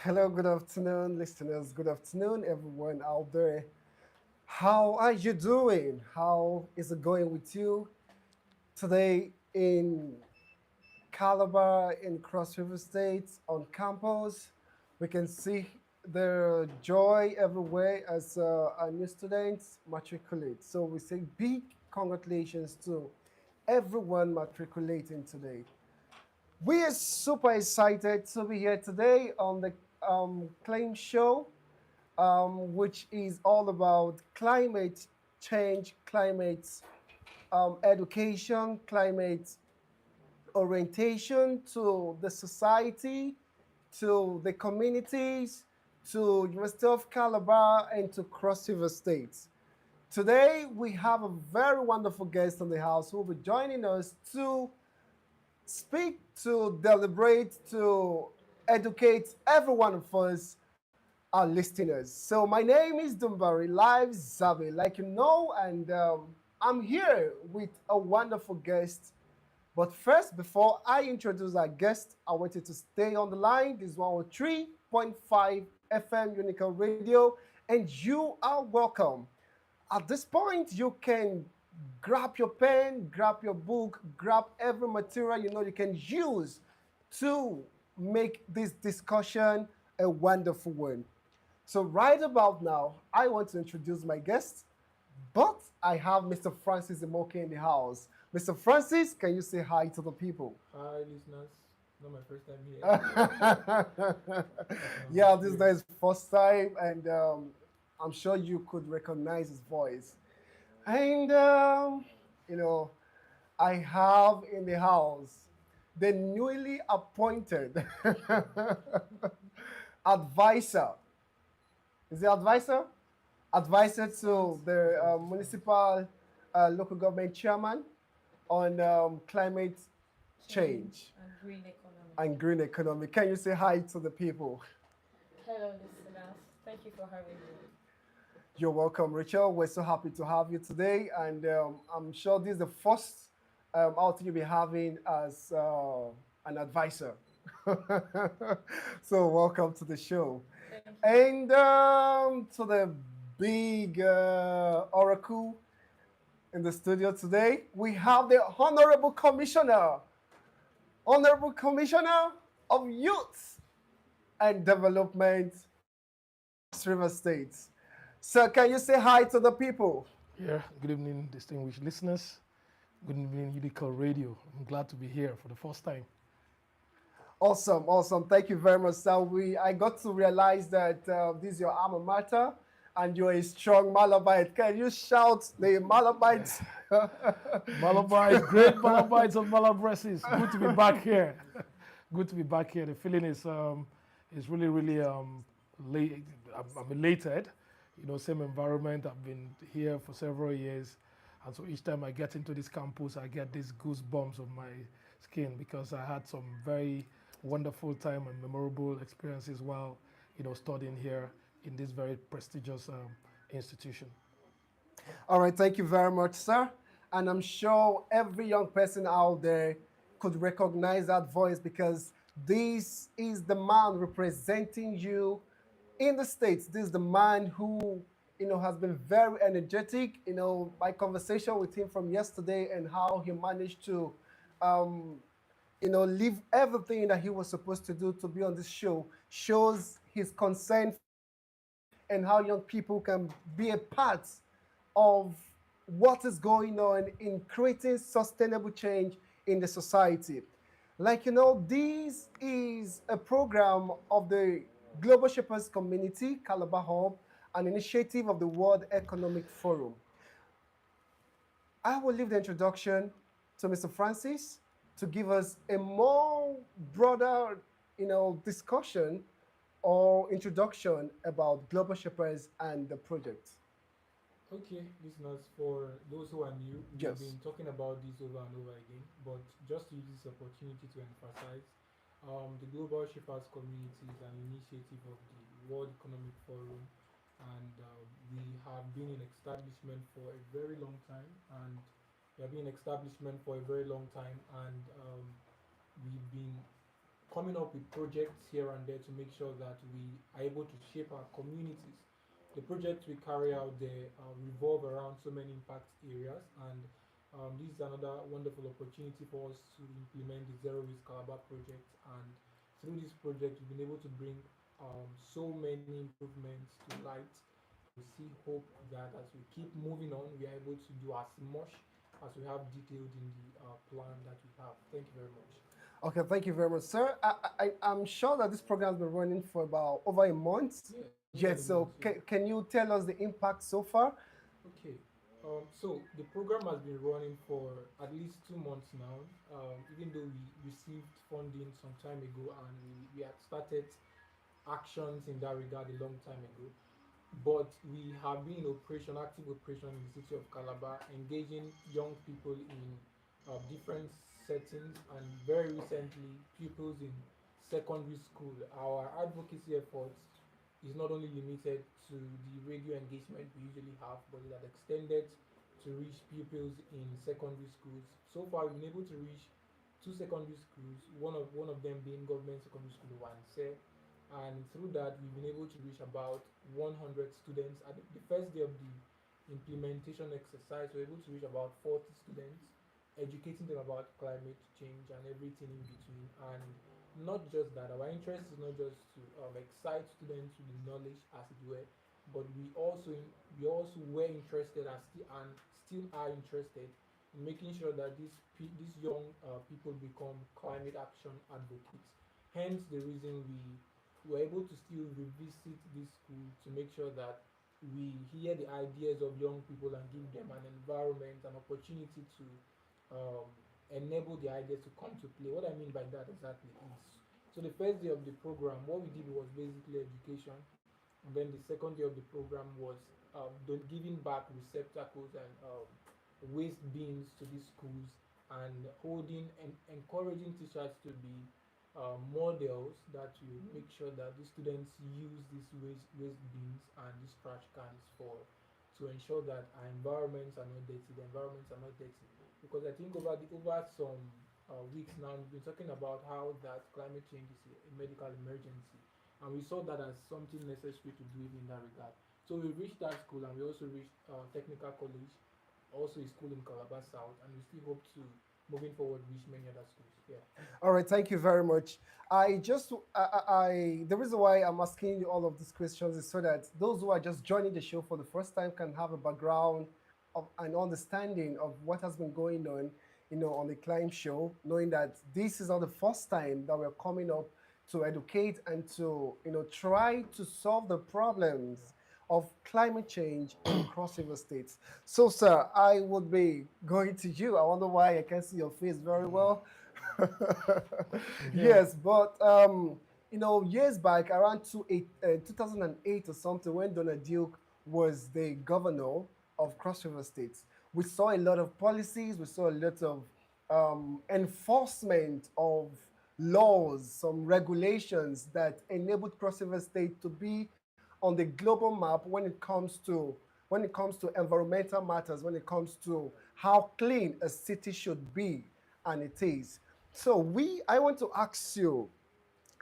Hello, good afternoon, listeners. Good afternoon, everyone out there. How are you doing? How is it going with you today in Calabar, in Cross River State, on campus? We can see the joy everywhere as our new students matriculate. So we say big congratulations to everyone matriculating today. We are super excited to be here today on the Clime Show, which is all about climate change, climate education, climate orientation to the society, to the communities, to University of Calabar, and to Cross River States. Today, we have a very wonderful guest in the house who will be joining us to speak, to deliberate, to educate every one of us, our listeners. So my name is Dumbari Live Zabi, like you know, and I'm here with a wonderful guest. But first, before I introduce our guest, I want you to stay on the line. This is 103.5 FM Unical Radio, and you are welcome. At this point, you can grab your pen, grab your book, grab every material you know you can use to make this discussion a wonderful one. So, right about now, I want to introduce my guest, but I have Mr. Francis Imoke in the house. Mr. Francis, can you say hi to the people? Hi, listeners. Not my first time here. Yeah, this is Great. his first time, and I'm sure you could recognize his voice. And, you know, I have in the house the newly appointed advisor. Is the advisor? Advisor to the Precisely. municipal local government chairman on climate Change change and green economy. and green economy. Can you say hi to the people? Hello, listeners. Thank you for having me. You're welcome, Rachel. We're so happy to have you today, and I'm sure this is the first outing you'll be having as an advisor. So, welcome to the show. Thank you. And to the big oracle in the studio today, we have the Honorable Commissioner of Youth and Development, Cross River State. So, can you say hi to the people? Yeah, good evening, distinguished listeners. Good evening, Unical Radio. I'm glad to be here for the first time. Awesome, awesome. Thank you very much, sir. I got to realize that this is your alma mater and you're a strong Malabite. Can you shout the Malabites? Malabites, great Malabites of Malabresis. Good to be back here. Good to be back here. The feeling is really, really late. I'm elated. You know, same environment. I've been here for several years, and so each time I get into this campus, I get these goosebumps on my skin because I had some very wonderful time and memorable experiences while studying here in this very prestigious institution. All right, thank you very much, sir. And I'm sure every young person out there could recognize that voice because this is the man representing you in the States. This is the man who, has been very energetic. My conversation with him from yesterday and how he managed to, um, leave everything that he was supposed to do to be on this show shows his concern for and how young people can be a part of what is going on in creating sustainable change in the society. Like, this is a program of the Global Shepherds Community, Calabar Hub, an initiative of the World Economic Forum. I will leave the introduction to Mr. Francis to give us a more broader, discussion or introduction about Global Shepherds and the project. Okay, listeners, for those who are new, we've Yes. been talking about this over and over again, but just to use this opportunity to emphasize, the Global Shippers Community is an initiative of the World Economic Forum, and we have been in establishment for a very long time, and we have been in establishment for a very long time, and we've been coming up with projects here and there to make sure that we are able to shape our communities. The projects we carry out there revolve around so many impact areas, and this is another wonderful opportunity for us to implement the Zero Risk Calabar project. And through this project, we've been able to bring so many improvements to light. We see hope that as we keep moving on, we are able to do as much as we have detailed in the plan that we have. Thank you very much. Okay, thank you very much, sir. I'm sure that this program has been running for about over a month. Yeah, Yes, so can you tell us the impact so far? okay. So the program has been running for at least 2 months now. Even though we received funding some time ago and we had started actions in that regard a long time ago, but we have been in operation, active operation in the city of Calabar, engaging young people in different settings, and very recently, pupils in secondary school. Our advocacy efforts is not only limited to the radio engagement we usually have, but it has extended to reach pupils in secondary schools. So far, we've been able to reach two secondary schools, one of them being government secondary school Wanse, and through that we've been able to reach about 100 students. At the first day of the implementation exercise, we're able to reach about 40 students, educating them about climate change and everything in between. And not just that, our interest is not just to excite students with the knowledge, as it were, but we also were interested and still are interested in making sure that these young people become climate action advocates. Hence the reason we were able to still revisit this school to make sure that we hear the ideas of young people and give them an environment, an opportunity to um, enable the ideas to come to play. What I mean by that exactly is, so the first day of the program, what we did was basically education, and then the second day of the program was giving back receptacles and waste bins to these schools, and holding and encouraging teachers to be models that will make sure that the students use these waste bins and these trash cans to ensure that our environments are not dirty, the environments are not dirty. Because I think over some weeks now, we've been talking about how that climate change is a medical emergency, and we saw that as something necessary to do in that regard. So we reached that school, and we also reached technical college, also a school in Calabar South, and we still hope to moving forward reach many other schools. Yeah. All right, thank you very much. The reason why I'm asking you all of these questions is so that those who are just joining the show for the first time can have a background of an understanding of what has been going on, on the Clime Show, knowing that this is not the first time that we're coming up to educate and to, try to solve the problems of climate change in Cross River States. So, sir, I would be going to you. I wonder why I can see your face very well. Yes, but years back, around 2008 or something, when Donald Duke was the governor of Cross River States, we saw a lot of policies, we saw a lot of enforcement of laws, some regulations that enabled Cross River State to be on the global map when it comes to environmental matters, when it comes to how clean a city should be, and it is. So I want to ask you,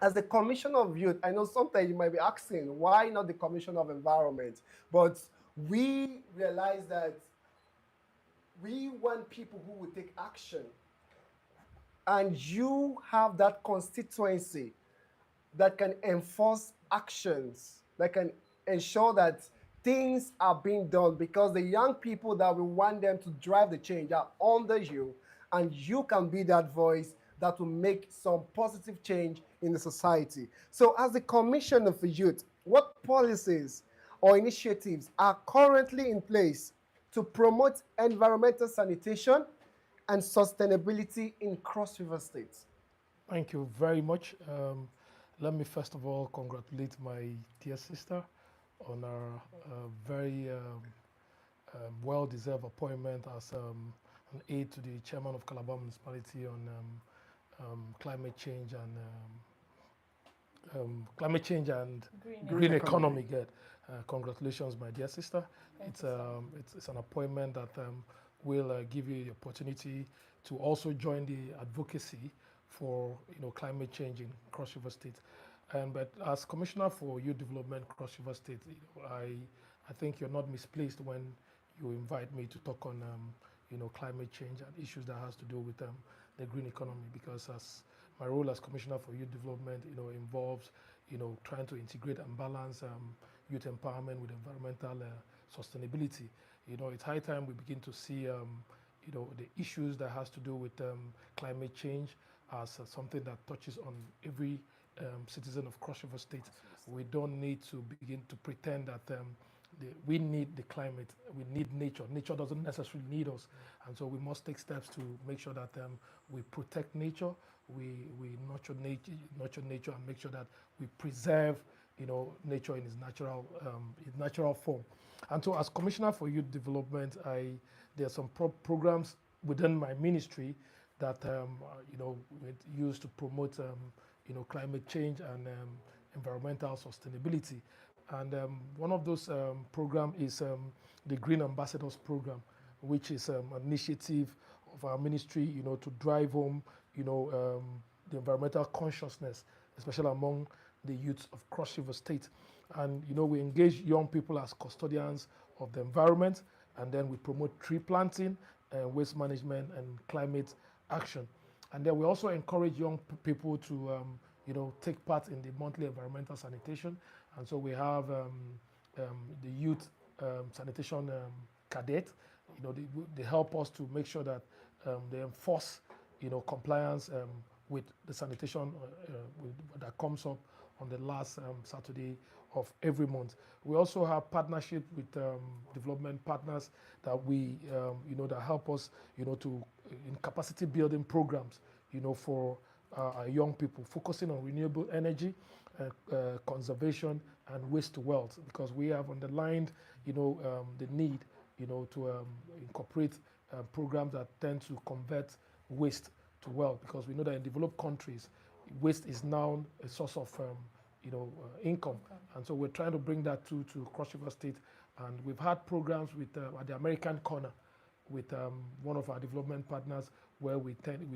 as the Commissioner of Youth, I know sometimes you might be asking, why not the Commissioner of Environment? But we realize that we want people who will take action. And you have that constituency that can enforce actions, that can ensure that things are being done, because the young people that we want them to drive the change are under you, and you can be that voice that will make some positive change in the society. So as the Commissioner for Youth, what policies or initiatives are currently in place to promote environmental sanitation and sustainability in Cross River State? Thank you very much. Let me first of all congratulate my dear sister on her very well-deserved appointment as an aide to the chairman of Calabar Municipality on climate change and green economy. Good. Congratulations, my dear sister. It's an appointment that will give you the opportunity to also join the advocacy for climate change in Cross River State. But as Commissioner for Youth Development Cross River State, I think you're not misplaced when you invite me to talk on climate change and issues that has to do with the green economy, because as my role as Commissioner for Youth Development involves trying to integrate and balance youth empowerment with environmental sustainability. It's high time we begin to see the issues that has to do with climate change as something that touches on every citizen of Cross River State. We don't need to begin to pretend that we need the climate, we need nature. Nature doesn't necessarily need us, and so we must take steps to make sure that we protect nature, we nurture nature, and make sure that we preserve nature in its natural form. And so, as Commissioner for Youth Development, there are some programs within my ministry that we use to promote climate change and environmental sustainability. And one of those programs is the Green Ambassadors Program, which is an initiative of our ministry, to drive home, the environmental consciousness, especially among the youth of Cross River State. And we engage young people as custodians of the environment, and then we promote tree planting, waste management, and climate action. And then we also encourage young people to take part in the monthly environmental sanitation. And so we have the youth sanitation cadet. They help us to make sure that they enforce compliance with the sanitation that comes up on the last Saturday of every month. We also have partnership with development partners that we that help us to in capacity building programs for our young people, focusing on renewable energy, conservation, and waste to wealth, because we have underlined the need to incorporate programs that tend to convert waste to wealth, because we know that in developed countries waste is now a source of income. And so we're trying to bring that to Cross River State, and we've had programs with at the American Corner with one of our development partners, where we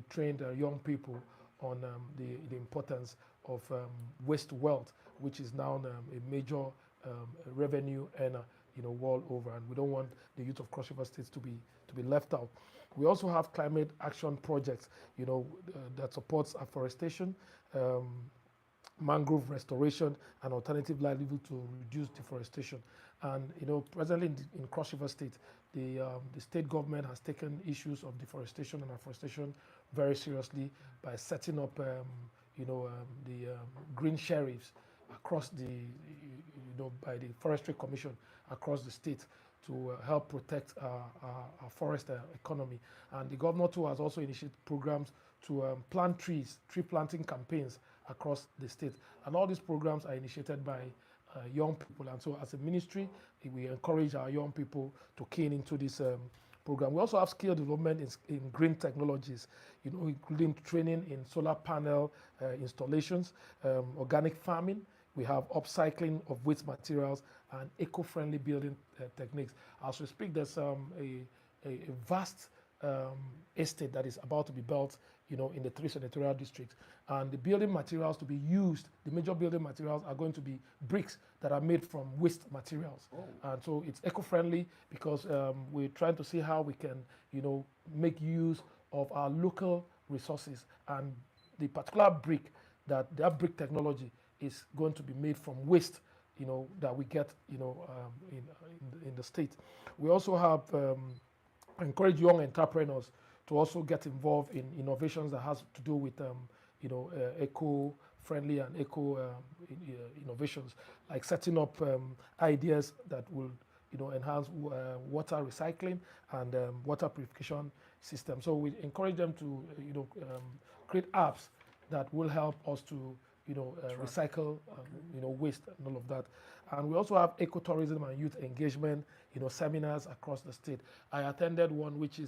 trained young people on the importance of waste to wealth, which is now a major revenue earner world over, and we don't want the youth of Cross River State to be left out. We also have climate action projects that supports afforestation, mangrove restoration, and alternative livelihood to reduce deforestation. And presently in Cross River State, the state government has taken issues of deforestation and afforestation very seriously by setting up the green sheriffs across by the Forestry Commission across the state to help protect our forest economy. And the governor too has also initiated programs to plant trees, tree planting campaigns across the state. And all these programs are initiated by young people. And so as a ministry, we encourage our young people to keen into this program. We also have skill development in green technologies, including training in solar panel installations, organic farming. We have upcycling of waste materials and eco-friendly building techniques. As we speak, there's a vast estate that is about to be built, in the 3 senatorial districts. And the building materials to be used, the major building materials are going to be bricks that are made from waste materials. Oh. And so it's eco-friendly because we're trying to see how we can, make use of our local resources. And the particular brick, that brick technology is going to be made from waste, that we get, in the state. We also have encourage young entrepreneurs to also get involved in innovations that has to do with, eco-friendly and innovations, like setting up ideas that will, enhance water recycling and water purification system. So we encourage them to, create apps that will help us to, recycle, waste and all of that. And we also have ecotourism and youth engagement, seminars across the state. I attended one which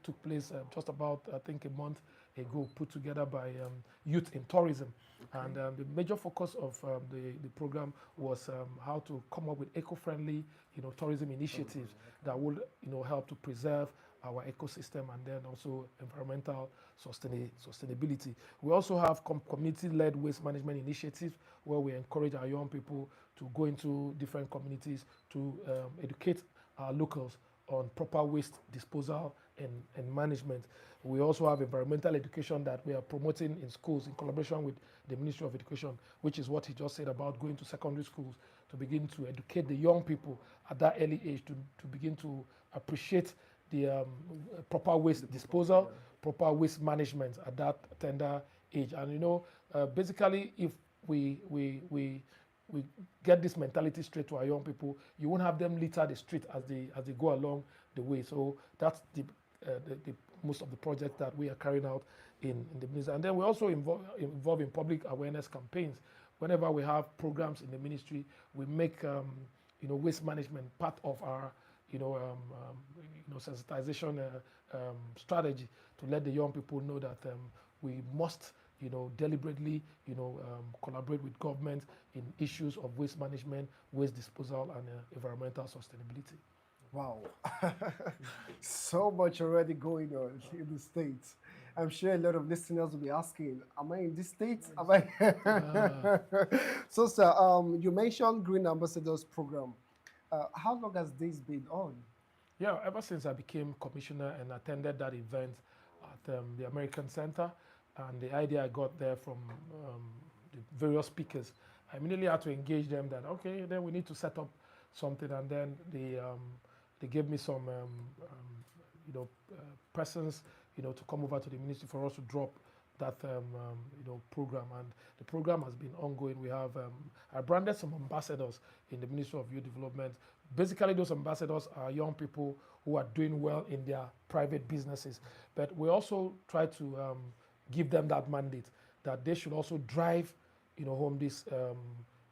took place just about, I think, a month ago, put together by Youth in Tourism. Okay. And the major focus of the program was how to come up with eco-friendly, tourism initiatives that will, help to preserve our ecosystem, and then also environmental sustainability. We also have community-led waste management initiatives where we encourage our young people to go into different communities to educate our locals on proper waste disposal and management. We also have environmental education that we are promoting in schools in collaboration with the Ministry of Education, which is what he just said about going to secondary schools to begin to educate the young people at that early age to begin to appreciate the proper waste disposal, proper waste management at that tender age. And basically, if we get this mentality straight to our young people, you won't have them litter the street as they go along the way. So that's the most of the projects that we are carrying out in the ministry. And then we also involve in public awareness campaigns. Whenever we have programs in the ministry, we make waste management part of our sensitization strategy to let the young people know that we must deliberately collaborate with government in issues of waste management, waste disposal, and environmental sustainability. Wow, so much already going on in the States. I'm sure a lot of listeners will be asking, am I in the States? Am I? So, sir, you mentioned Green Ambassadors Program. How long has this been on? Yeah, ever since I became commissioner and attended that event at the American Center, and the idea I got there from the various speakers, I immediately had to engage them that, okay, then we need to set up something, and then they gave me some persons to come over to the ministry for us to drop that program, and the program has been ongoing. We have I branded some ambassadors in the Ministry of Youth Development. Basically, those ambassadors are young people who are doing well in their private businesses, but we also try to give them that mandate that they should also drive home these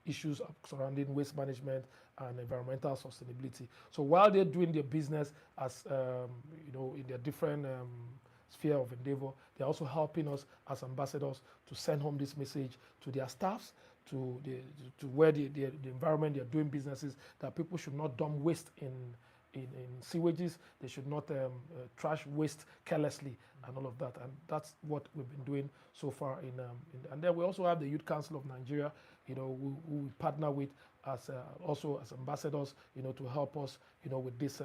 issues surrounding waste management and environmental sustainability. So while they're doing their business as in their different sphere of endeavor, they're also helping us as ambassadors to send home this message to their staffs, to where the environment they're doing businesses, that people should not dump waste in sewages. They should not trash waste carelessly and all of that. And that's what we've been doing so far. And then we also have the Youth Council of Nigeria, who we partner with also as ambassadors, to help us, with this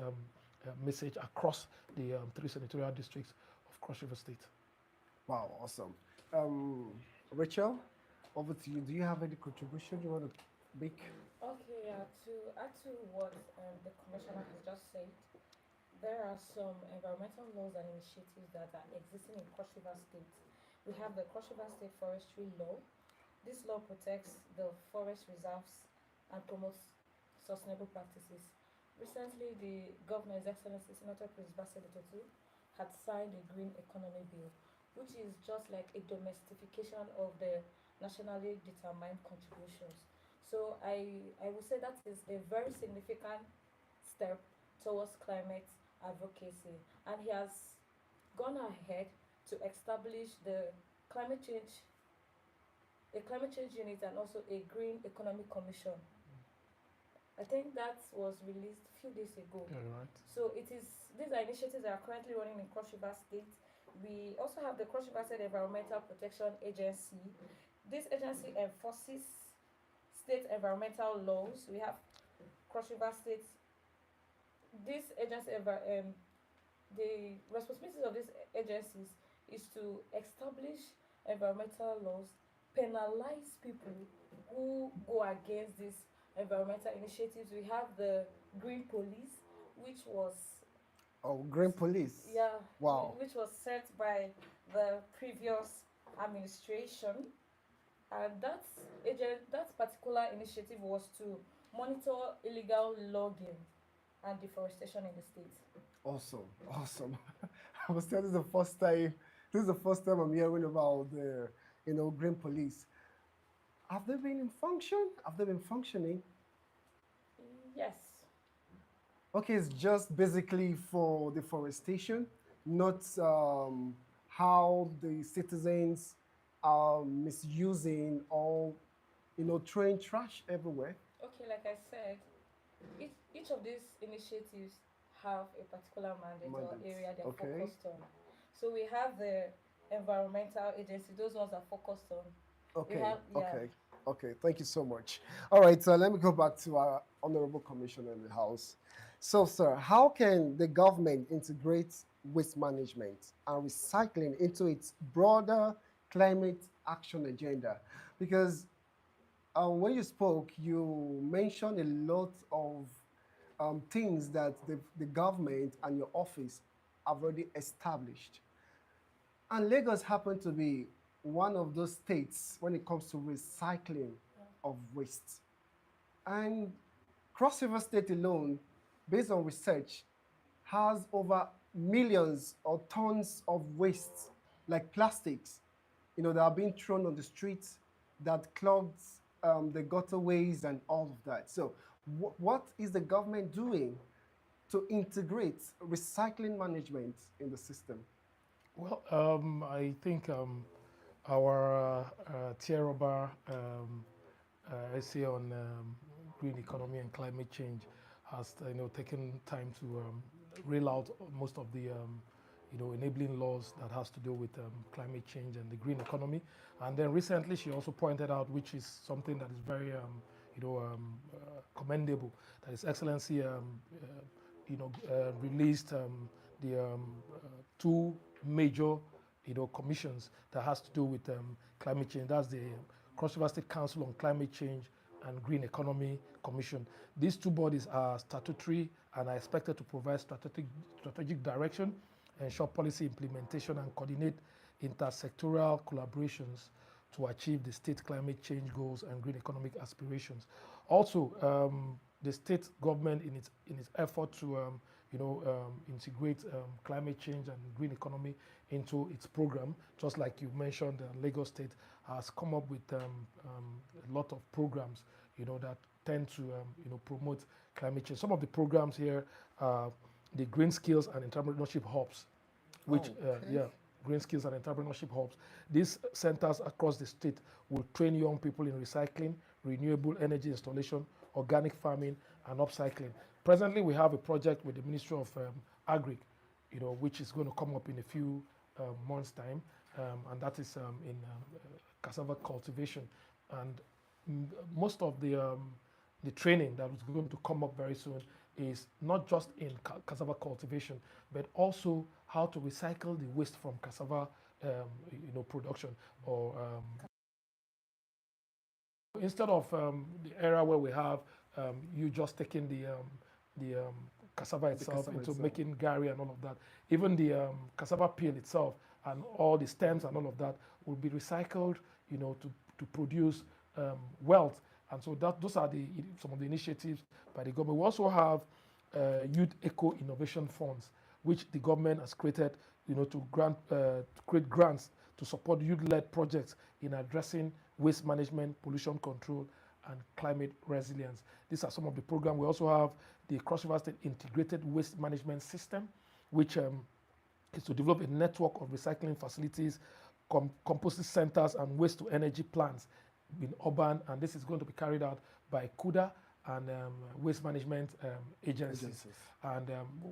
message across the 3 senatorial districts of Cross River State. Wow, awesome. Rachel, over to you. Do you have any contribution you want to make? Okay, yeah, to add to what the commissioner has just said, there are some environmental laws and initiatives that are existing in Cross River State. We have the Cross River State Forestry Law. This law protects the forest reserves and promotes sustainable practices. Recently, the Governor, His Excellency Senator Chris Bassett had signed a Green Economy Bill, which is just like a domestication of the nationally determined contributions. So I would say that is a very significant step towards climate advocacy, and he has gone ahead to establish a climate change unit, and also a Green Economic Commission. I think that was released a few days ago. Yeah, right. So these are initiatives that are currently running in Cross River State. We also have the Cross River State Environmental Protection Agency. This agency enforces state environmental laws. We have Cross River State. This agency, the responsibilities of these agencies is to establish environmental laws, penalize people who go against these environmental initiatives. We have the Green Police, which was Green Police. Yeah. Wow. Which was set by the previous administration, and that particular initiative was to monitor illegal logging and deforestation in the state. Awesome, awesome. I was telling the first time. This is the first time I'm hearing about the, Green Police. Have they been in function? Have they been functioning? Yes. Okay, it's just basically for deforestation, not how the citizens are misusing or, throwing trash everywhere. Okay, like I said, each of these initiatives have a particular mandate or Mandate. area they're Okay. focused on. So we have the environmental agency; those ones are focused on. We Okay, have okay, okay. Thank you so much. All right, so let me go back to our honorable commissioner in the house. So, sir, how can the government integrate waste management and recycling into its broader climate action agenda? Because when you spoke, you mentioned a lot of things that the government and your office have already established. And Lagos happened to be one of those states when it comes to recycling of waste. And Cross River State alone, based on research, has over millions or tons of waste, like plastics, that are being thrown on the streets, that clogs the gutter-ways and all of that. So, what is the government doing to integrate recycling management in the system? Well, I think our Tierra essay on green economy and climate change has taken time to rail out most of the enabling laws that has to do with climate change and the green economy. And then recently she also pointed out, which is something that is very commendable, that His Excellency released the two major commissions that has to do with climate change. That's the Cross River State Council on Climate Change and Green Economy Commission. These two bodies are statutory and are expected to provide strategic direction, ensure policy implementation, and coordinate intersectoral collaborations to achieve the state climate change goals and green economic aspirations. Also, the state government in its effort to integrate climate change and green economy into its program, just like you mentioned, Lagos State has come up with a lot of programs, that tend to promote climate change. Some of the programs here are the Green Skills and Entrepreneurship Hubs, which Green Skills and Entrepreneurship Hubs. These centers across the state will train young people in recycling, renewable energy installation, organic farming, and upcycling. Presently, we have a project with the Ministry of Agri, which is going to come up in a few months' time, and that is in cassava cultivation. And most of the training that is going to come up very soon is not just in cassava cultivation, but also how to recycle the waste from cassava, production. Or instead of the era where we have you just taking the cassava itself into making gari and all of that, even the cassava peel itself and all the stems and all of that will be recycled, to produce wealth. And so those are some of the initiatives by the government. We also have Youth Eco Innovation Funds, which the government has created, to create grants to support youth-led projects in addressing waste management, pollution control, and climate resilience. These are some of the programs. We also have the Cross River State Integrated Waste Management System, which is to develop a network of recycling facilities, composting centers, and waste-to-energy plants in urban, and this is going to be carried out by CUDA and waste management agencies. And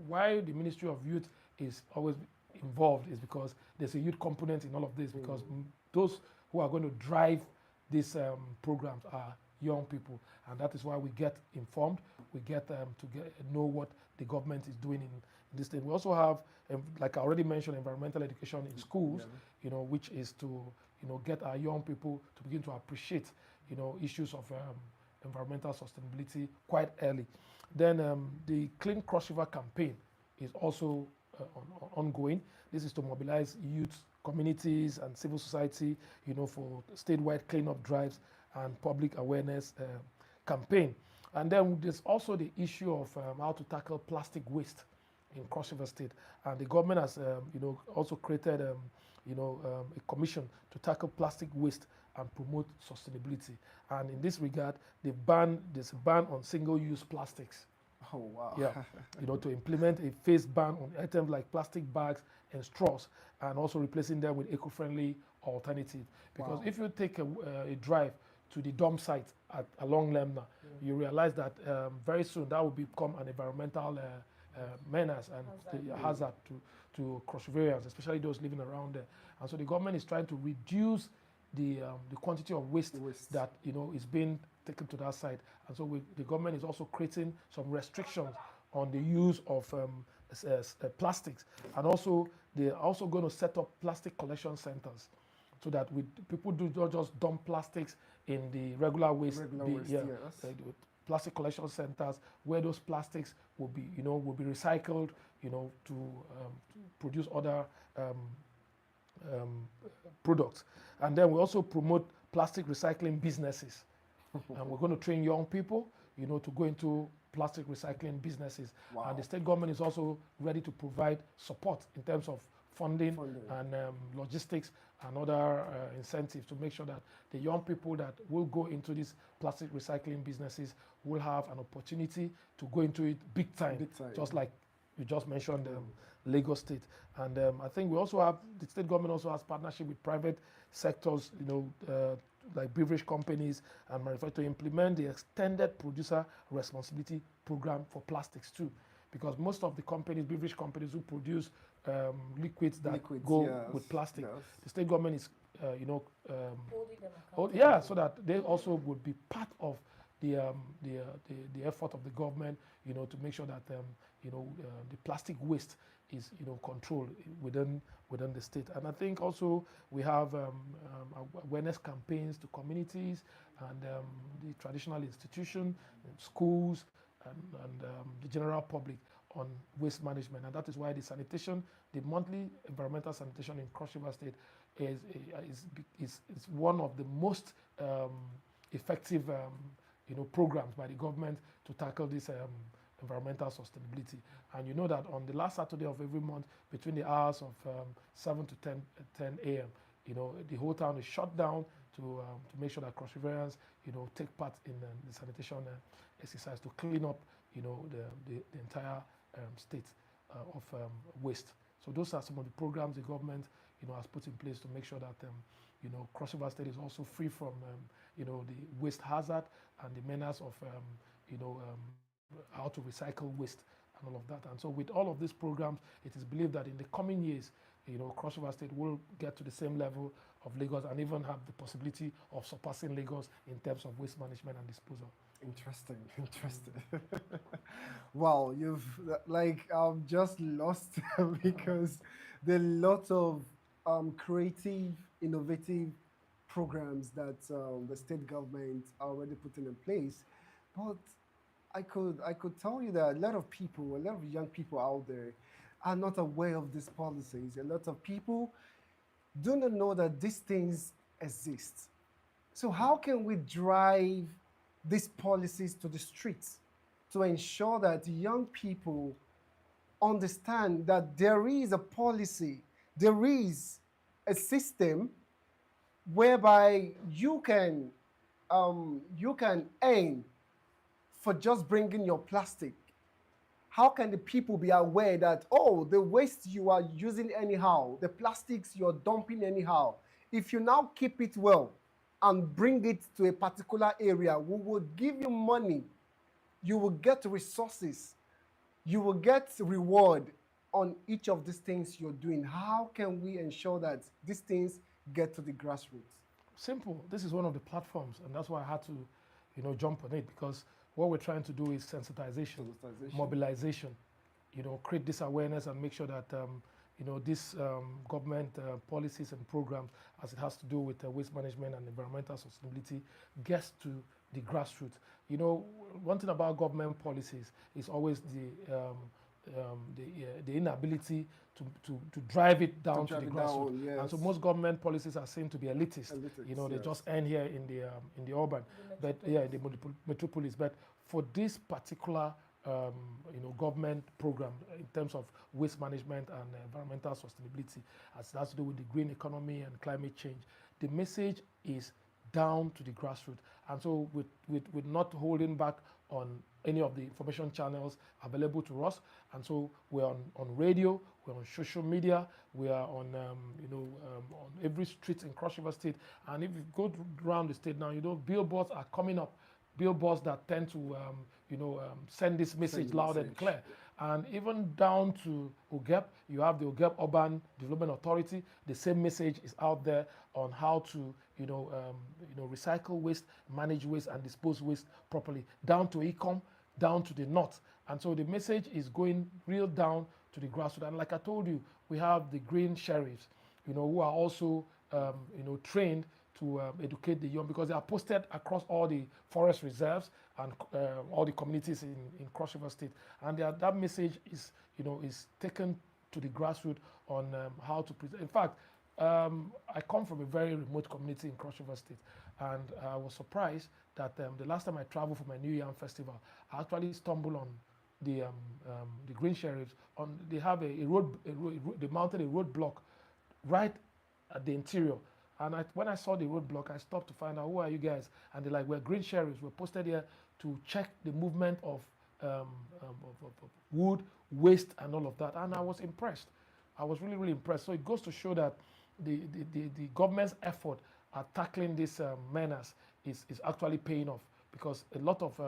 why the Ministry of Youth is always involved is because there's a youth component in all of this, because those who are going to drive these programs are young people, and that is why we get informed, we get to know what the government is doing in this thing. We also have, like I already mentioned, environmental education in schools, which is to get our young people to begin to appreciate issues of environmental sustainability quite early. Then the Clean Cross River campaign is also ongoing. This is to mobilize youth, communities, and civil society, for statewide cleanup drives and public awareness campaign. And then there's also the issue of how to tackle plastic waste in Cross River State, and the government has also created a commission to tackle plastic waste and promote sustainability. And in this regard, there's a ban on single-use plastics. Oh wow! Yeah, to implement a phased ban on items like plastic bags and straws, and also replacing them with eco-friendly alternatives. Because if you take a drive to the dump site along Lemna, you realize that very soon that will become an environmental menace and the hazard to cross rivers, especially those living around there. And so the government is trying to reduce the quantity of waste that is being taken to that side. And so the government is also creating some restrictions on the use of plastics, and also they're also going to set up plastic collection centers, so that people do not just dump plastics in the regular waste. Plastic collection centers where those plastics will be recycled, to produce other products. And then we also promote plastic recycling businesses. And we're going to train young people, to go into plastic recycling businesses. Wow. And the state government is also ready to provide support in terms of funding. And logistics and other incentives to make sure that the young people that will go into these plastic recycling businesses will have an opportunity to go into it big time. Just like you just mentioned, Lagos State. And I think we also have, the state government also has partnership with private sectors, like beverage companies and manufacturers, to implement the extended producer responsibility program for plastics too. Because most of the companies, beverage companies who produce liquids that go with plastic, the state government is, so that they also would be part of the effort of the government, to make sure that the plastic waste is controlled within the state. And I think also we have awareness campaigns to communities and the traditional institutions, schools, and the general public on waste management. And that is why the monthly environmental sanitation in Cross River State is one of the most effective programs by the government to tackle this environmental sustainability. And you know that on the last Saturday of every month, between the hours of 7 to 10 a.m., the whole town is shut down to make sure that Cross Riverians, take part in the sanitation exercise to clean up, the entire state of waste. So those are some of the programs the government, has put in place to make sure that, Cross River State is also free from, the waste hazard and the menace of, how to recycle waste and all of that. And so with all of these programs, it is believed that in the coming years, Cross River State will get to the same level of Lagos and even have the possibility of surpassing Lagos in terms of waste management and disposal. Interesting. Wow, you've just lost because there are lots of creative, innovative programs that the state government are already putting in place. But I could tell you that a lot of young people out there are not aware of these policies. A lot of people do not know that these things exist. So how can we drive these policies to the streets to ensure that young people understand that there is a policy, there is a system whereby you can earn for just bringing your plastic? How can the people be aware that, the waste you are using anyhow, the plastics you're dumping anyhow, if you now keep it well and bring it to a particular area, we will give you money, you will get resources, you will get reward on each of these things you're doing? How can we ensure that these things get to the grassroots? Simple. This is one of the platforms, and that's why I had to, jump on it, because what we're trying to do is sensitization, mobilization, create this awareness and make sure that, these government policies and programs, as it has to do with waste management and environmental sustainability, gets to the grassroots. One thing about government policies is always the inability to drive it down to the grassroots. Yes. And so most government policies are seen to be elitist. They just end here in the urban, in the metropolis. But for this particular government program in terms of waste management and environmental sustainability, as it has to do with the green economy and climate change, the message is down to the grassroots. And so with not holding back on any of the information channels available to us. And so we're on radio, we're on social media, we are on every street in Cross River State. And if you go around the state now, billboards are coming up, billboards that tend to send this message loud and clear. And even down to UGEP, you have the UGEP Urban Development Authority. The same message is out there on how to, recycle waste, manage waste, and dispose waste properly. Down to ECOM, down to the north. And so the message is going real down to the grassroots. And like I told you, we have the green sheriffs, who are also, trained to educate the young, because they are posted across all the forest reserves and all the communities in Cross River State. And that message is, is taken to the grassroots on how to present. In fact, I come from a very remote community in Cross River State, and I was surprised that the last time I traveled for my New Yam Festival, I actually stumbled on the Green Sheriffs. They have they mounted a roadblock right at the interior. And when I saw the roadblock, I stopped to find out, who are you guys? And they're like, we're Green Sheriffs. We're posted here to check the movement of wood, waste, and all of that. And I was impressed. I was really, really impressed. So it goes to show that the government's effort at tackling this menace is actually paying off, because a lot of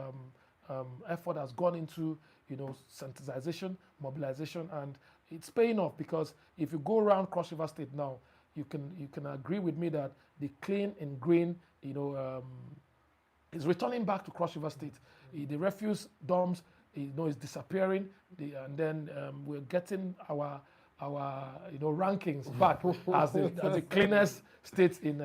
effort has gone into sensitization, mobilization, and it's paying off. Because if you go around Cross River State now, you can agree with me that the clean and green is returning back to Cross River State. The refuse dumps is disappearing, and then we're getting our rankings back as the cleanest state in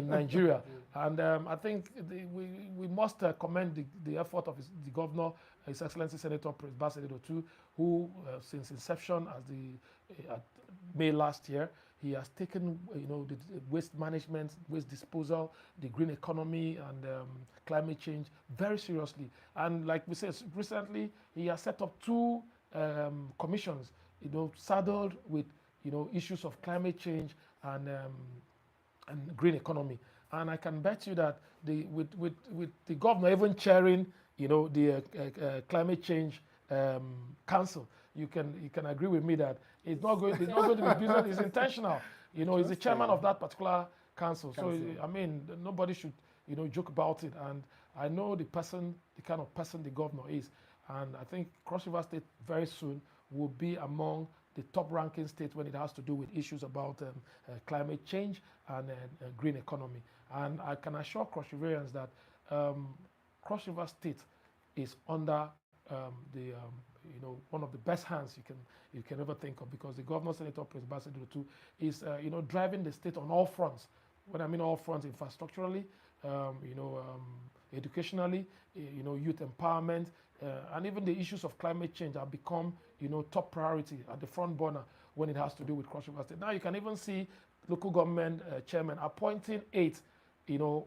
Nigeria. And I think we must commend the effort of the governor, His Excellency Senator Barrister Odum-Ijom Ukam, who since inception at May last year, he has taken the waste management, waste disposal, the green economy, and climate change very seriously. And like we said recently, he has set up two commissions, saddled with issues of climate change and green economy. And I can bet you that with the governor even chairing the climate change council, you can agree with me that it's not going to be business. It's intentional. He's the chairman of that particular council. So I mean, nobody should joke about it. And I know the kind of person the governor is. And I think Cross River State very soon will be among the top ranking states when it has to do with issues about climate change and green economy. And I can assure Cross Riverians that Cross River State is under one of the best hands you can ever think of, because the governor, Senator Barrister Odum-Ijom Ukam, is driving the state on all fronts. When I mean all fronts, infrastructurally, educationally, youth empowerment, and even the issues of climate change have become top priority at the front burner when it has to do with Cross River State. Now you can even see local government chairman appointing 8 into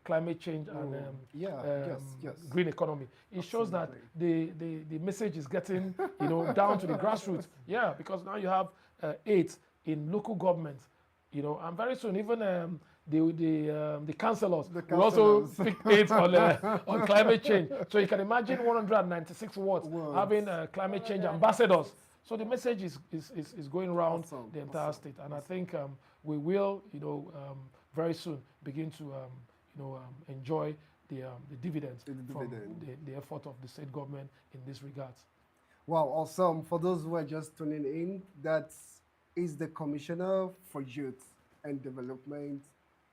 climate change and green economy. It shows that the message is getting down to the grassroots. Yeah, because now you have 8 in local government, and very soon even the councillors will also pick 8 on climate change. So you can imagine 196 wards having climate change ambassadors. So the message is going around the entire state, and I think we will very soon begin to enjoy the dividends from the effort of the state government in this regard. Wow, awesome. For those who are just tuning in, that is the Commissioner for Youth and Development,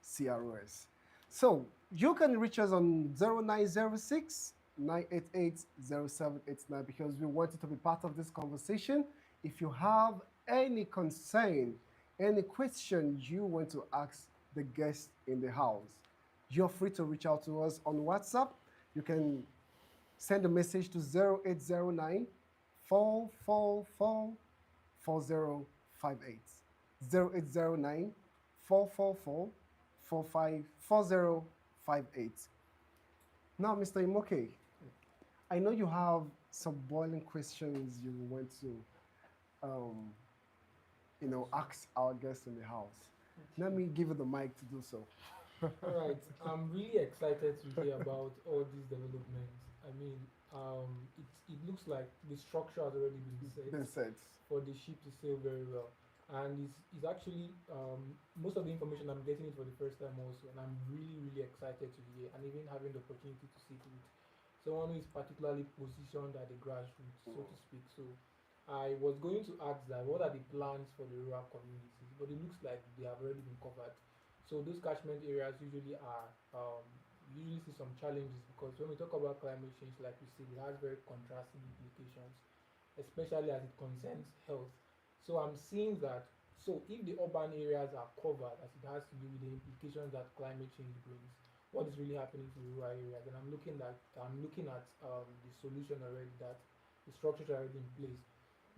CROS. So you can reach us on 0906 988 0789, because we wanted to be part of this conversation. If you have any concern, any question you want to ask the guest in the house, you're free to reach out to us on WhatsApp. You can send a message to 0809 444 4058. 0809 444 4058. Now, Mr. Imoke, I know you have some boiling questions you want to ask our guests in the house. Let me give you the mic to do so. All right, I'm really excited to hear about all these developments. I mean, it looks like the structure has already been set for the ship to sail very well, and it's actually most of the information I'm getting it for the first time also, and I'm really excited to hear, and even having the opportunity to sit with someone who is particularly positioned at the grassroots, so to speak. So I was going to ask that what are the plans for the rural communities, but it looks like they have already been covered. So those catchment areas usually are we usually see some challenges because when we talk about climate change, like we said, it has very contrasting implications, especially as it concerns health. So I'm seeing that so if the urban areas are covered as it has to do with the implications that climate change brings, what is really happening to the rural areas? And I'm looking at the solution already that the structures are already in place.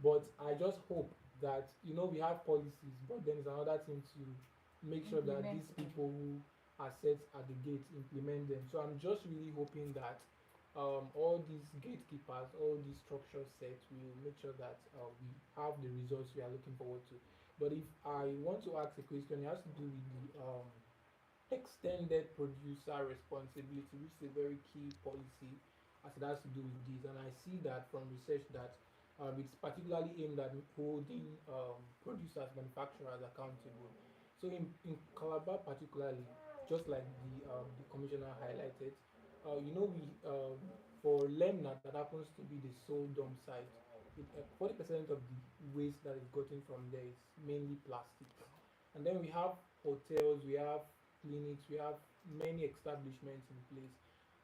But I just hope that we have policies, but then it's another thing to make sure that Implement these them. people who are set at the gate implement them. So I'm just really hoping that all these gatekeepers, all these structures set will make sure that we have the results we are looking forward to. But if I want to ask a question, it has to do with the extended producer responsibility, which is a very key policy as it has to do with this. And I see that from research that it's particularly aimed at holding producers, manufacturers accountable. So in Calabar particularly, just like the commissioner highlighted, we for Lemna that happens to be the sole dump site, 40% of the waste that is gotten from there is mainly plastics. And then we have hotels, we have clinics, we have many establishments in place.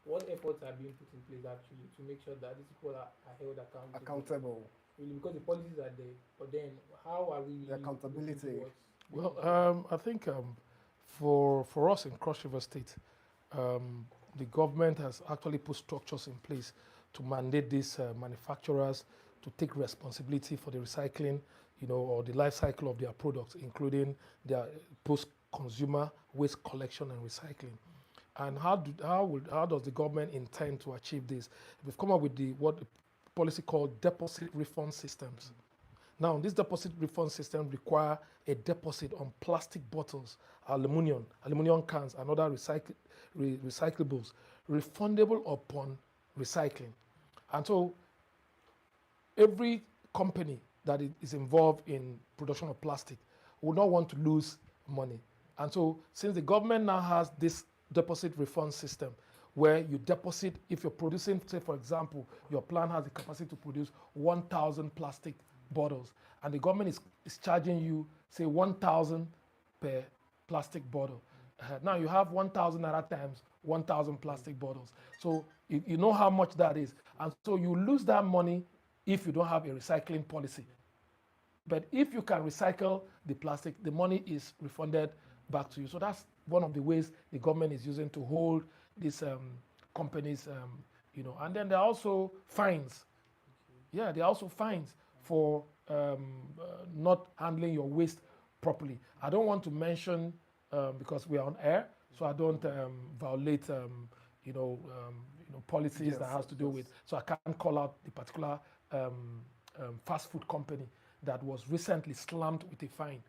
What efforts are being put in place actually to make sure that these people are held accountable? Accountable. Really, because the policies are there, but then how are we The really looking accountability. towards Well, making sure? I think for us in Cross River State, the government has actually put structures in place to mandate these manufacturers to take responsibility for the recycling, or the life cycle of their products, including their post-consumer waste collection and recycling. And how does the government intend to achieve this? We've come up with what the policy called deposit refund systems. Now, this deposit refund system require a deposit on plastic bottles, aluminum cans, and other recyclables, refundable upon recycling. And so, every company that is involved in production of plastic would not want to lose money. And so, since the government now has this deposit refund system, where you deposit, if you're producing, say for example, your plant has the capacity to produce 1,000 plastic bottles, and the government is charging you, say 1,000 per plastic bottle. Now you have 1,000 at times 1,000 plastic bottles. So you know how much that is, and so you lose that money if you don't have a recycling policy. But if you can recycle the plastic, the money is refunded back to you. So that's one of the ways the government is using to hold these companies, And then there are also fines. Yeah, there are also fines for not handling your waste properly. I don't want to mention because we are on air, so I don't violate, policies that has to do with. So I can't call out the particular fast food company that was recently slammed with a fine.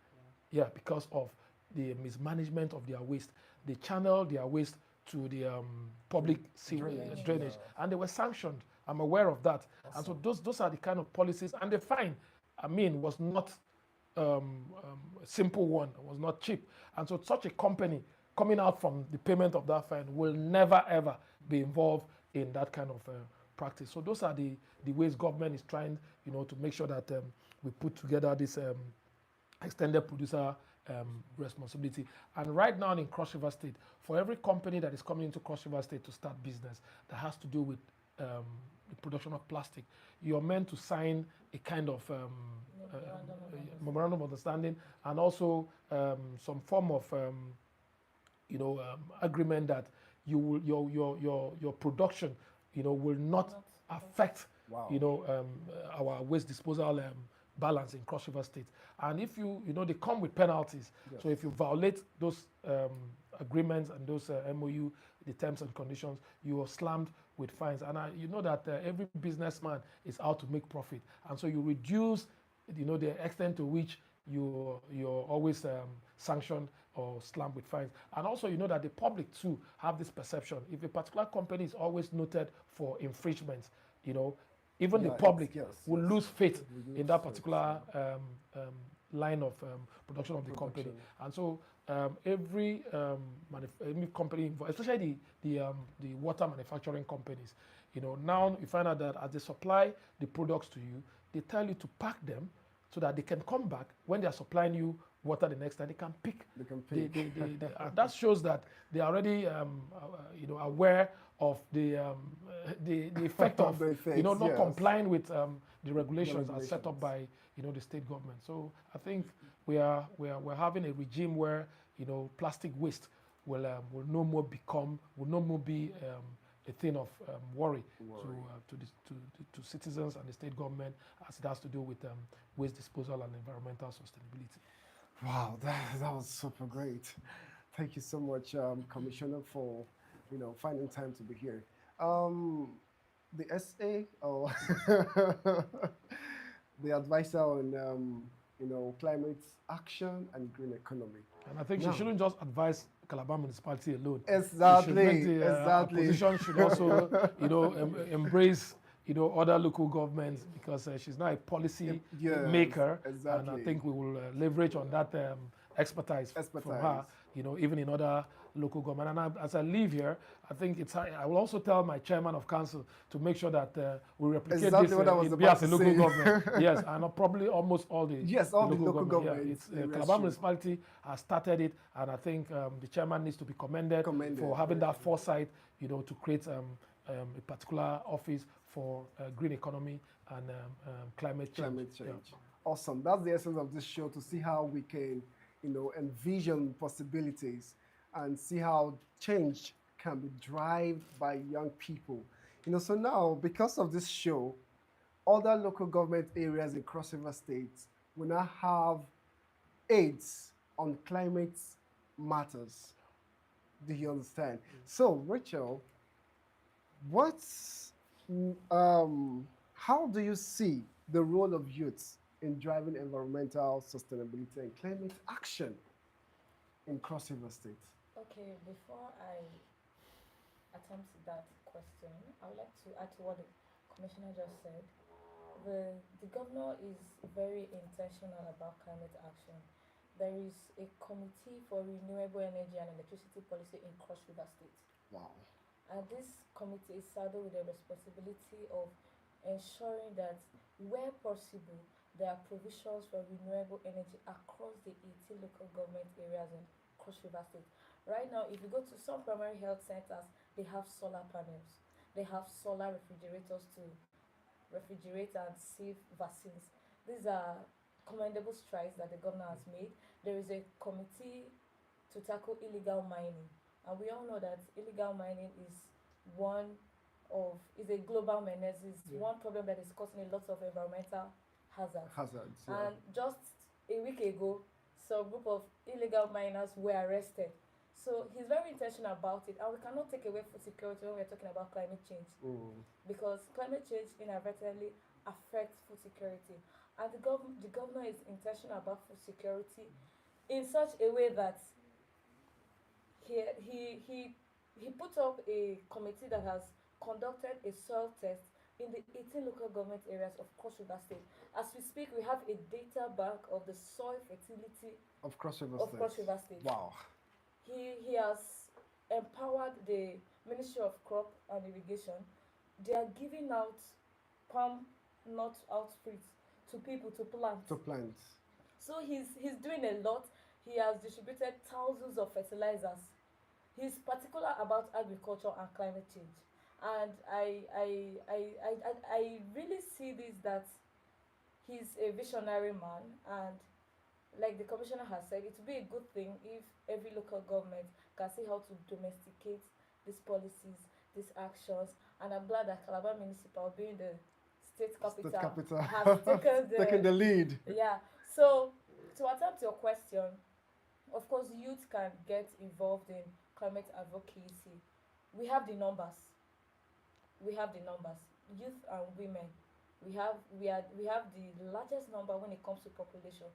Yeah, because of the mismanagement of their waste. They channeled their waste to the public drainage, and they were sanctioned. I'm aware of that. Awesome. And so those are the kind of policies. And the fine, was not a simple one. It was not cheap. And so such a company coming out from the payment of that fine will never ever be involved in that kind of practice. So those are the ways government is trying, to make sure that we put together this extended producer responsibility. And right now in Cross River State, for every company that is coming into Cross River State to start business that has to do with the production of plastic, you're meant to sign a kind of memorandum of understanding, and also some form of agreement that you will your production will not affect our waste disposal balance in Cross River State. And if they come with penalties. Yes. So if you violate those agreements and those MOU, the terms and conditions, you are slammed with fines. And you know that every businessman is out to make profit, and so you reduce, the extent to which you're always sanctioned or slammed with fines. And also, that the public too have this perception. If a particular company is always noted for infringements, even the public will lose faith in that particular line of production of the company. And so every company, especially the water manufacturing companies, now you find out that as they supply the products to you, they tell you to pack them so that they can come back when they are supplying you water the next time. They can pick. And that shows that they are already aware of the effect of not complying with the regulations as set up by the state government. So I think we're having a regime where plastic waste will no more be a thing of worry to citizens and the state government, as it has to do with waste disposal and environmental sustainability. Wow, that was super great. Thank you so much, Commissioner, for finding time to be here. The SA, or the advisor on climate action and green economy. And I think she shouldn't just advise Calabar municipality alone. Exactly. Opposition should also embrace other local governments, because she's not a policy maker, and I think we will leverage on that expertise from her, even in other local government. And as I leave here, I think I will also tell my chairman of council to make sure that we replicate this as a local government. Yes, and probably almost all the local governments. Yeah, Calabar municipality has started it, and I think the chairman needs to be commended for having that foresight, to create a particular office for green economy and climate change. Yeah. Awesome. That's the essence of this show, to see how we can, envision possibilities and see how change can be driven by young people. So now, because of this show, other local government areas in Cross River State will now have aids on climate matters. Do you understand? So, Rachel, how do you see the role of youth in driving environmental sustainability and climate action in Cross River State? Okay, before I attempt that question, I would like to add to what the Commissioner just said. The governor is very intentional about climate action. There is a committee for renewable energy and electricity policy in Cross River State. Wow. And this committee is saddled with the responsibility of ensuring that, where possible, there are provisions for renewable energy across the 18 local government areas in Cross River State. Right now, if you go to some primary health centers, they have solar panels. They have solar refrigerators to refrigerate and save vaccines. These are commendable strides that the governor has made. There is a committee to tackle illegal mining. And we all know that illegal mining is a global menace. It's one problem that is causing a lot of environmental hazards. And just a week ago, some group of illegal miners were arrested. So he's very intentional about it, and we cannot take away food security when we're talking about climate change, because climate change inadvertently affects food security. And the governor is intentional about food security in such a way that he put up a committee that has conducted a soil test in the 18 local government areas of Cross River State. As we speak, we have a data bank of the soil fertility of Cross River State. Wow. He has empowered the Ministry of Crop and Irrigation. They are giving out palm nut outfits to people to plant. So he's doing a lot. He has distributed thousands of fertilizers. He's particular about agriculture and climate change. And I really see this, that he's a visionary man, and like the commissioner has said, it would be a good thing if every local government can see how to domesticate these policies, these actions. And I'm glad that Calabar Municipal, being the state capital, has taken the lead. Yeah. So to attempt your question, of course, youth can get involved in climate advocacy. We have the numbers. Youth and women. We have the largest number when it comes to population.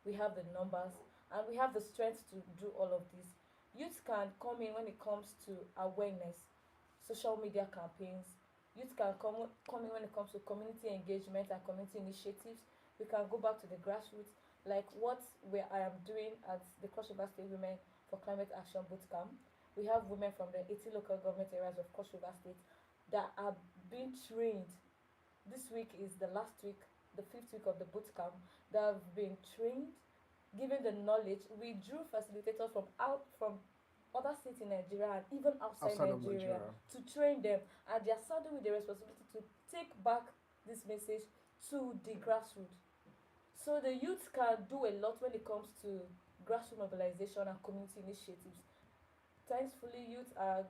We have the numbers, and we have the strength to do all of this. Youth can come in when it comes to awareness, social media campaigns. Youth can come in when it comes to community engagement and community initiatives. We can go back to the grassroots. like what I am doing at the Cross River State Women for Climate Action Bootcamp. We have women from the 80 local government areas of Cross River State that are being trained. This week is the last week, the fifth week of the bootcamp. That have been trained, given the knowledge. We drew facilitators from other states in Nigeria and even outside Outside of Nigeria Nigeria. to train them, and they are saddled with the responsibility to take back this message to the grassroots. So the youth can do a lot when it comes to grassroots mobilization and community initiatives. Thankfully, youth are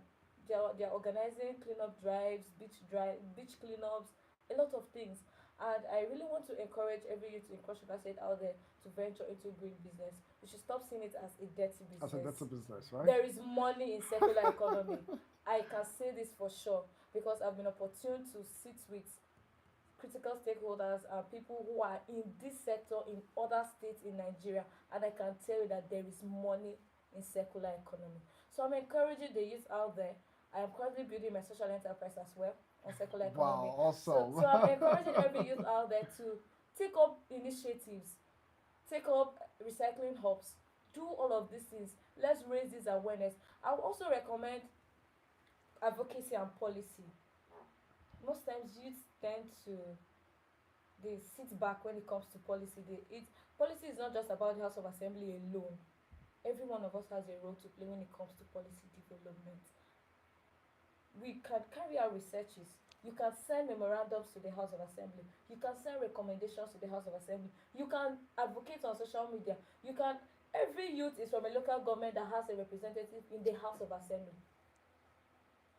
they are organizing cleanup drives, beach cleanups, a lot of things. And I really want to encourage every youth in Cross River State out there to venture into green business. We should stop seeing it as a dirty As a business. better business, right? There is money in circular economy. I can say this for sure because I've been opportune to sit with critical stakeholders and people who are in this sector in other states in Nigeria, and I can tell you that there is money in circular economy. So I'm encouraging the youth out there. I am currently building my social enterprise as well on circular economy. Wow, awesome. So I'm encouraging every youth out there to take up initiatives, take up recycling hubs, do all of these things. Let's raise this awareness. I would also recommend advocacy and policy. Most times youth tend to they sit back when it comes to policy. Policy is not just about the House of Assembly alone. Every one of us has a role to play when it comes to policy development. We can carry out researches. You can send memorandums to the House of Assembly. You can send recommendations to the House of Assembly. You can advocate on social media. You can every youth is from a local government that has a representative in the House of Assembly.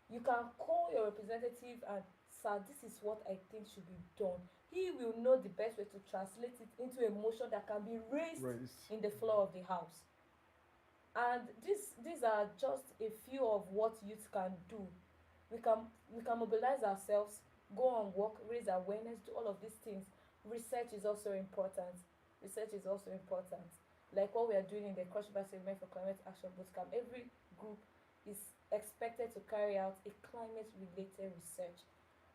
You can call your representative and, sir, this is what I think should be done. He will know the best way to translate it into a motion that can be raised in the floor of the House. And these are just a few of what youth can do. We can mobilize ourselves, go on work, raise awareness, do all of these things. Research is also important. Research is also important. Like what we are doing in the Cross River Segment for Climate Action Bootcamp, every group is expected to carry out a climate-related research,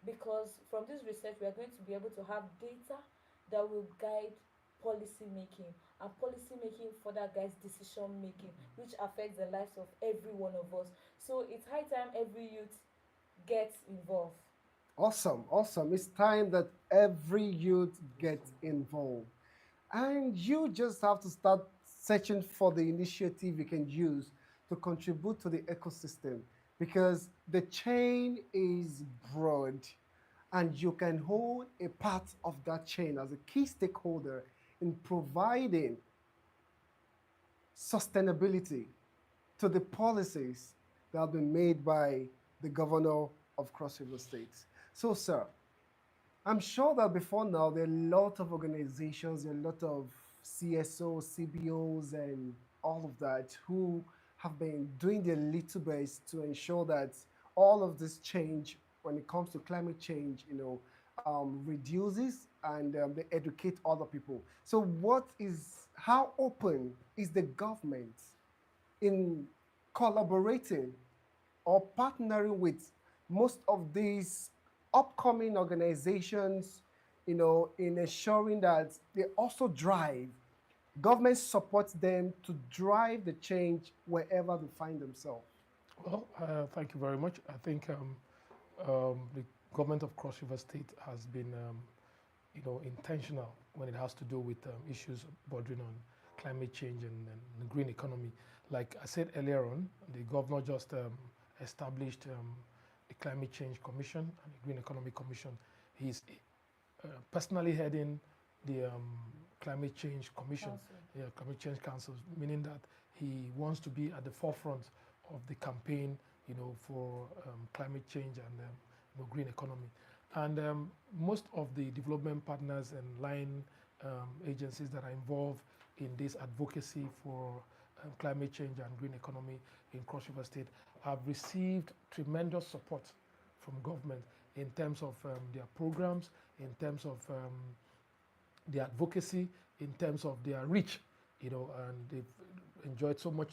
because from this research we are going to be able to have data that will guide policy making, and policy making further guides decision making, which affects the lives of every one of us. So it's high time every youth gets involved. Awesome, awesome. It's time that every youth gets involved. And you just have to start searching for the initiative you can use to contribute to the ecosystem, because the chain is broad and you can hold a part of that chain as a key stakeholder in providing sustainability to the policies that have been made by the governor of Cross River State. So, sir, I'm sure that before now there are a lot of organizations, a lot of CSOs, CBOs, and all of that who have been doing their little best to ensure that all of this change, when it comes to climate change, reduces, and they educate other people. So, how open is the government in collaborating or partnering with most of these upcoming organizations, in ensuring that they also drive, government supports them to drive the change wherever they find themselves? Well, thank you very much. I think the government of Cross River State has been, intentional when it has to do with issues bordering on climate change and the green economy. Like I said earlier on, the governor just established the Climate Change Commission and the Green Economy Commission. He's personally heading the Climate Change Commission, Climate Change Council, meaning that he wants to be at the forefront of the campaign, for climate change and green economy. And most of the development partners and line agencies that are involved in this advocacy for climate change and green economy in Cross River State have received tremendous support from government in terms of their programs, in terms of their advocacy, in terms of their reach, and they've enjoyed so much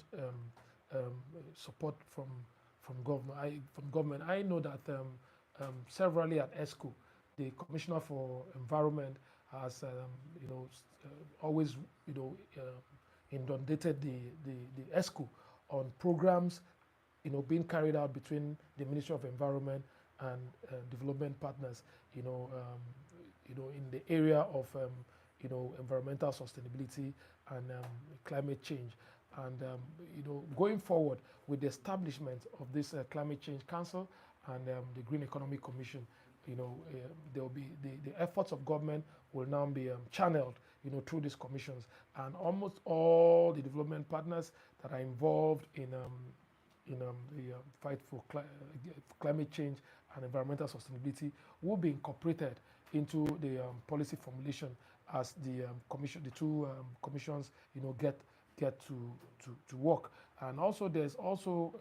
support from government. I know that severally at ESCO, the Commissioner for Environment has always inundated the ESCO on programs being carried out between the Ministry of Environment and development partners, in the area of environmental sustainability and climate change. And going forward with the establishment of this Climate Change Council and the Green Economic Commission, there will be the efforts of government will now be channeled, through these commissions, and almost all the development partners that are involved in the fight for climate change and environmental sustainability will be incorporated into the policy formulation as the two commissions, get to work. And also, there's also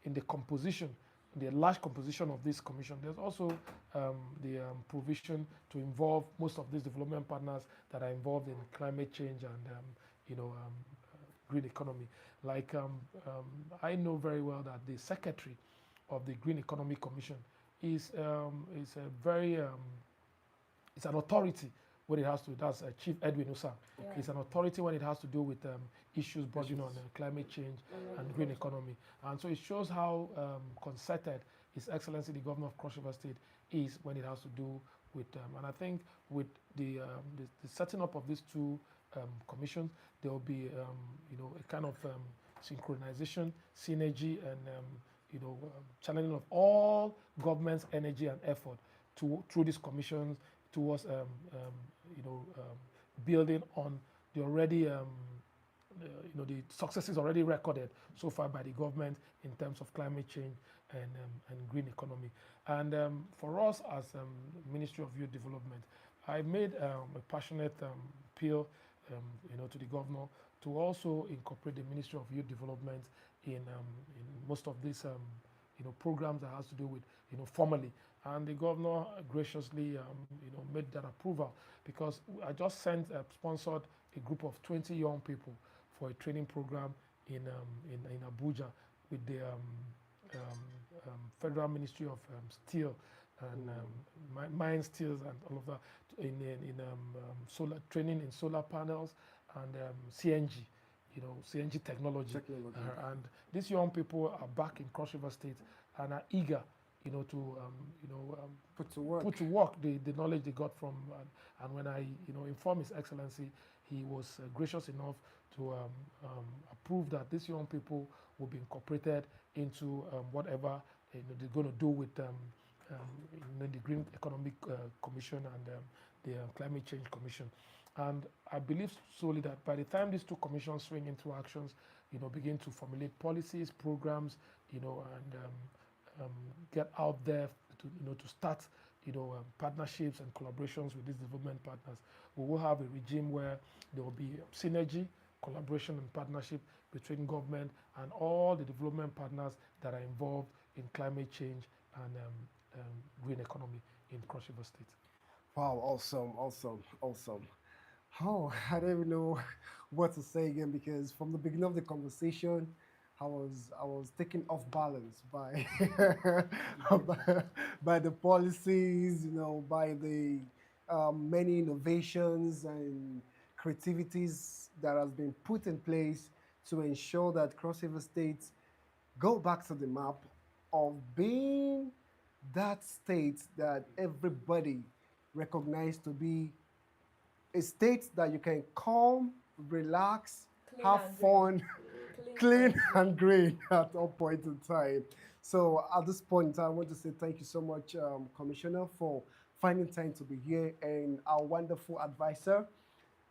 in the composition, the large composition of this commission, there's also the provision to involve most of these development partners that are involved in climate change and green economy. Like I know very well that the secretary of the Green Economic Commission is a very it's an authority when it has to. That's Chief Edwin Usam. Yeah. It's an authority when it has to do with issues bordering on climate change and green economy. And so it shows how concerted His Excellency the Governor of Cross River State is when it has to do with. And I think with the setting up of these two commissions, there will be a kind of synchronization, synergy, and channeling of all government's energy and effort through these commissions towards building on the already the successes already recorded so far by the government in terms of climate change and green economy. And for us as Ministry of Youth Development, I made a passionate appeal to the governor to also incorporate the Ministry of Youth Development in most of these programs that has to do with formally. And the governor graciously made that approval, because I just sponsored a group of 20 young people for a training program in Abuja with the Federal Ministry of Steel and mine steels and all of that, in solar training in solar panels and CNG, CNG technology. And these young people are back in Cross River State and are eager, to Put to work. put to work the knowledge they got from. And when I, informed His Excellency, he was gracious enough to approve that these young people will be incorporated into whatever they're going to do with the Green Economic Commission and the Climate Change Commission. And I believe solely that by the time these two commissions swing into actions, begin to formulate policies, programs, and get out there to start, partnerships and collaborations with these development partners, we will have a regime where there will be synergy, collaboration and partnership between government and all the development partners that are involved in climate change and green economy in Cross River State. Wow, awesome. Oh, I don't even know what to say again, because from the beginning of the conversation, I was taken off balance by by the policies, by the many innovations and creativities that has been put in place to ensure that Cross River State go back to the map of being that state that everybody recognized to be a state that you can come, relax, Clean have and fun, Clean clean and green at all point in time. So at this point, I want to say thank you so much, Commissioner, for finding time to be here, and our wonderful advisor.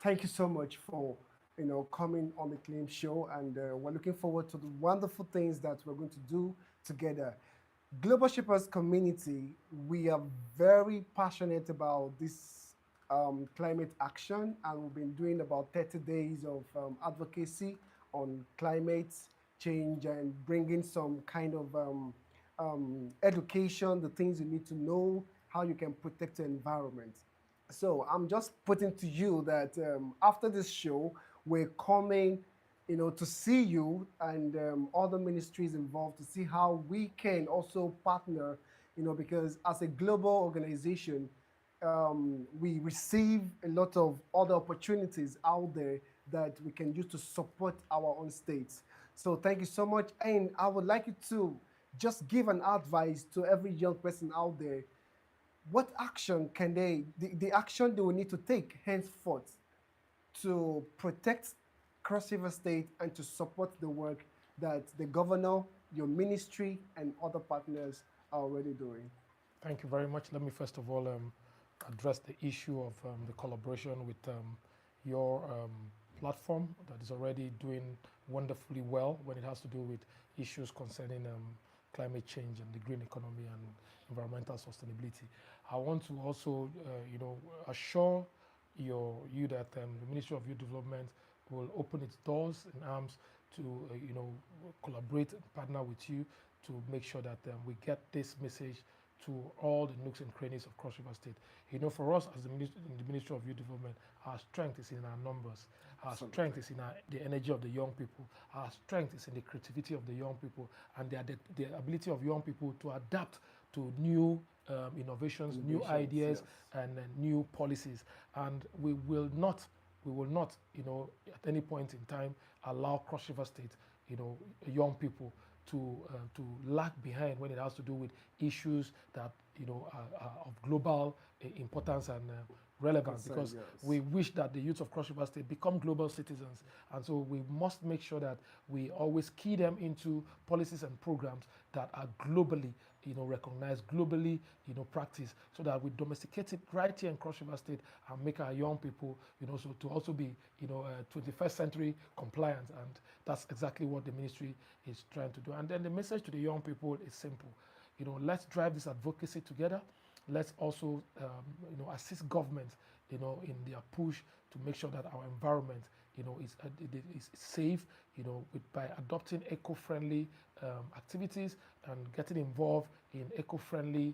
Thank you so much for coming on the Clime Show, and we're looking forward to the wonderful things that we're going to do together. Global Shippers community, we are very passionate about this climate action, and we've been doing about 30 days of advocacy on climate change and bringing some kind of education, the things you need to know, how you can protect the environment. So I'm just putting to you that after this show, we're coming, to see you and other ministries involved to see how we can also partner, because as a global organization, we receive a lot of other opportunities out there that we can use to support our own states. So thank you so much. And I would like you to just give an advice to every young person out there. What action can the action they will need to take henceforth to protect Cross River State and to support the work that the governor, your ministry, and other partners are already doing? Thank you very much. Let me first of all address the issue of the collaboration with your platform that is already doing wonderfully well when it has to do with issues concerning climate change and the green economy and environmental sustainability. I want to also, assure you that the Ministry of Youth Development will open its doors and arms to, collaborate and partner with you to make sure that we get this message to all the nooks and crannies of Cross River State. For us as the Ministry of Youth Development, our strength is in our numbers. Our strength is in the energy of the young people. Our strength is in the creativity of the young people and the ability of young people to adapt to new innovations, new ideas, yes. and new policies. And we will not, at any point in time, allow Cross River State, young people to lag behind when it has to do with issues that are of global importance and relevance, because yes. we wish that the youth of Cross River State become global citizens, and so we must make sure that we always key them into policies and programs that are globally recognized, globally practiced, so that we domesticate it right here in Cross River State and make our young people so to also be 21st century compliant. And that's exactly what the ministry is trying to do. And then the message to the young people is simple. Let's drive this advocacy together. Let's also assist government in their push to make sure that our environment is safe, by adopting eco-friendly activities and getting involved in eco-friendly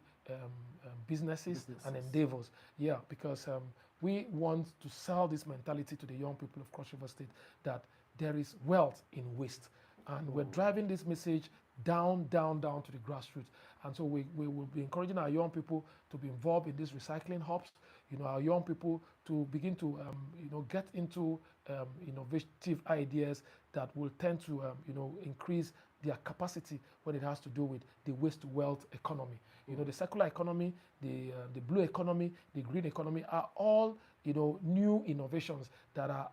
businesses and endeavors. Yeah, because we want to sell this mentality to the young people of Cross River State that there is wealth in waste. And we're driving this message down to the grassroots. And so we will be encouraging our young people to be involved in these recycling hubs, our young people to begin to, get into innovative ideas that will tend to, increase their capacity when it has to do with the waste to wealth economy. The circular economy, the blue economy, the green economy are all, new innovations that are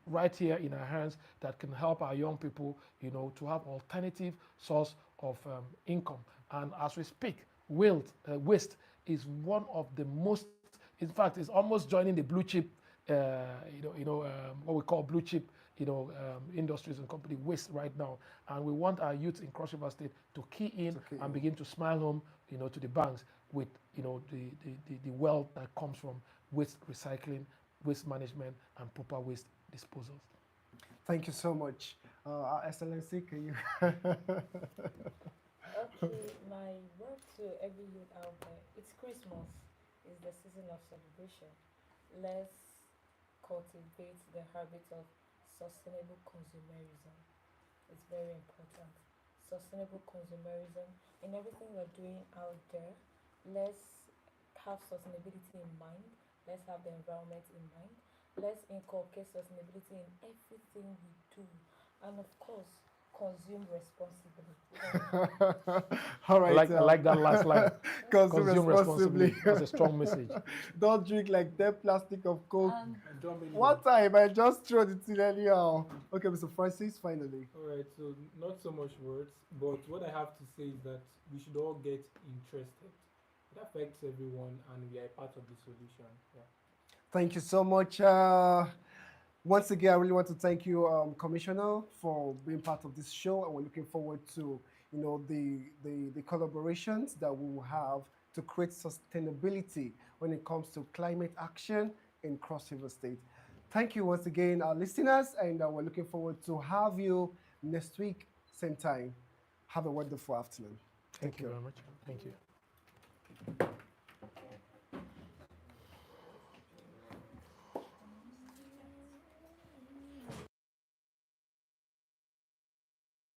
right here in our hands that can help our young people, to have alternative source of income. And as we speak, waste is one of the most, in fact, it's almost joining the blue chip, what we call blue chip, industries and company waste right now. And we want our youth in Cross River State to key in and begin to smile home, to the banks with, the wealth that comes from waste recycling, waste management, and proper waste disposal. Thank you so much. Excellency, can you? Okay, my word to every youth out there, it's Christmas, it's the season of celebration. Let's cultivate the habit of sustainable consumerism. It's very important. Sustainable consumerism in everything we're doing out there. Let's have sustainability in mind. Let's have the environment in mind. Let's inculcate sustainability in everything we do. And of course, consume responsibly. All right. I like that last line. Consume Consume responsibly. responsibly. That's a strong message. Don't drink like that plastic of Coke. And And don't believe One time I just threw it in anyhow. Okay, Mr. Francis, finally. All right, so not so much words, but what I have to say is that we should all get interested. It affects everyone, and we are part of the solution. Yeah. Thank you so much. Once again, I really want to thank you, Commissioner, for being part of this show, and we're looking forward to the collaborations that we will have to create sustainability when it comes to climate action in Cross River State. Thank you once again, our listeners, and we're looking forward to have you next week, same time. Have a wonderful afternoon. Thank you very much. Thank you.